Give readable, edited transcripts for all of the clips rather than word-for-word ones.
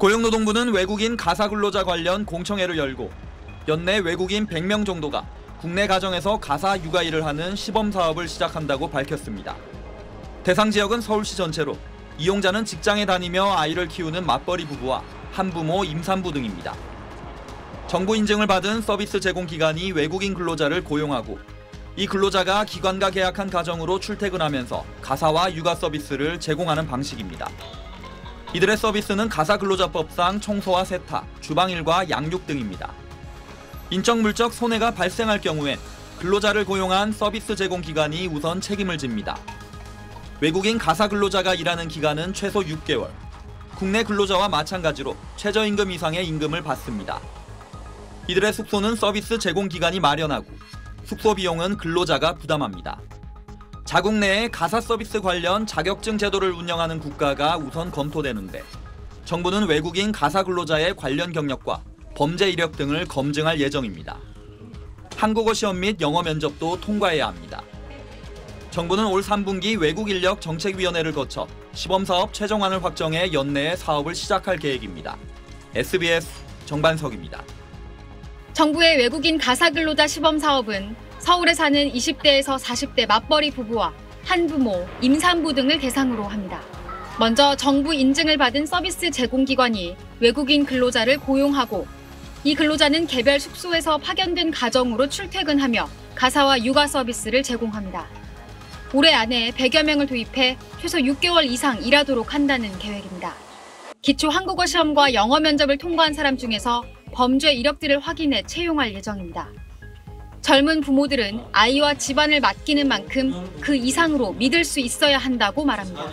고용노동부는 외국인 가사근로자 관련 공청회를 열고 연내 외국인 100명 정도가 국내 가정에서 가사 육아일을 하는 시범사업을 시작한다고 밝혔습니다. 대상 지역은 서울시 전체로 이용자는 직장에 다니며 아이를 키우는 맞벌이 부부와 한부모, 임산부 등입니다. 정부 인증을 받은 서비스 제공 기관이 외국인 근로자를 고용하고 이 근로자가 기관과 계약한 가정으로 출퇴근하면서 가사와 육아 서비스를 제공하는 방식입니다. 이들의 서비스는 가사근로자법상 청소와 세탁, 주방일과 양육 등입니다. 인적 물적 손해가 발생할 경우엔 근로자를 고용한 서비스 제공 기관이 우선 책임을 집니다. 외국인 가사근로자가 일하는 기간은 최소 6개월, 국내 근로자와 마찬가지로 최저임금 이상의 임금을 받습니다. 이들의 숙소는 서비스 제공 기관이 마련하고 숙소 비용은 근로자가 부담합니다. 자국 내에 가사 서비스 관련 자격증 제도를 운영하는 국가가 우선 검토되는데 정부는 외국인 가사 근로자의 관련 경력과 범죄 이력 등을 검증할 예정입니다. 한국어 시험 및 영어 면접도 통과해야 합니다. 정부는 올 3분기 외국인력 정책위원회를 거쳐 시범사업 최종안을 확정해 연내에 사업을 시작할 계획입니다. SBS 정반석입니다. 정부의 외국인 가사근로자 시범사업은 서울에 사는 20대에서 40대 맞벌이 부부와 한부모, 임산부 등을 대상으로 합니다. 먼저 정부 인증을 받은 서비스 제공기관이 외국인 근로자를 고용하고 이 근로자는 개별 숙소에서 파견된 가정으로 출퇴근하며 가사와 육아 서비스를 제공합니다. 올해 안에 100여 명을 도입해 최소 6개월 이상 일하도록 한다는 계획입니다. 기초 한국어 시험과 영어 면접을 통과한 사람 중에서 범죄 이력들을 확인해 채용할 예정입니다. 젊은 부모들은 아이와 집안을 맡기는 만큼 그 이상으로 믿을 수 있어야 한다고 말합니다.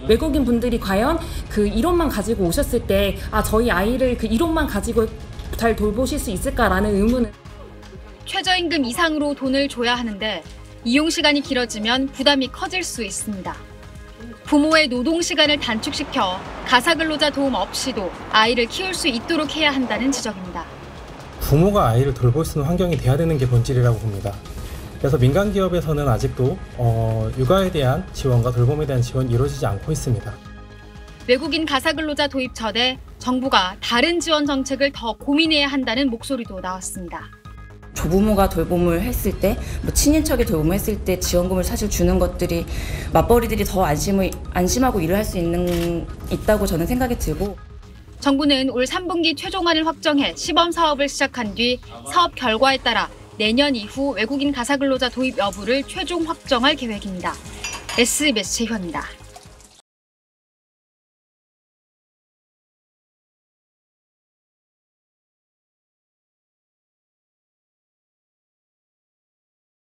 외국인 분들이 과연 그 이론만 가지고 오셨을 때 저희 아이를 그 이론만 가지고 잘 돌보실 수 있을까라는 의문은. 최저임금 이상으로 돈을 줘야 하는데 이용 시간이 길어지면 부담이 커질 수 있습니다. 부모의 노동 시간을 단축시켜 가사근로자 도움 없이도 아이를 키울 수 있도록 해야 한다는 지적입니다. 부모가 아이를 돌볼 수 있는 환경이 돼야 되는 게 본질이라고 봅니다. 그래서 민간 기업에서는 아직도 육아에 대한 지원과 돌봄에 대한 지원이 이루어지지 않고 있습니다. 외국인 가사근로자 도입 전에 정부가 다른 지원 정책을 더 고민해야 한다는 목소리도 나왔습니다. 조부모가 돌봄을 했을 때, 친인척이 돌봄을 했을 때 지원금을 사실 주는 것들이 맞벌이들이 더 안심하고 일을 할 수 있다고 저는 생각이 들고. 정부는 올 3분기 최종안을 확정해 시범 사업을 시작한 뒤 사업 결과에 따라 내년 이후 외국인 가사근로자 도입 여부를 최종 확정할 계획입니다. SBS 최현입니다.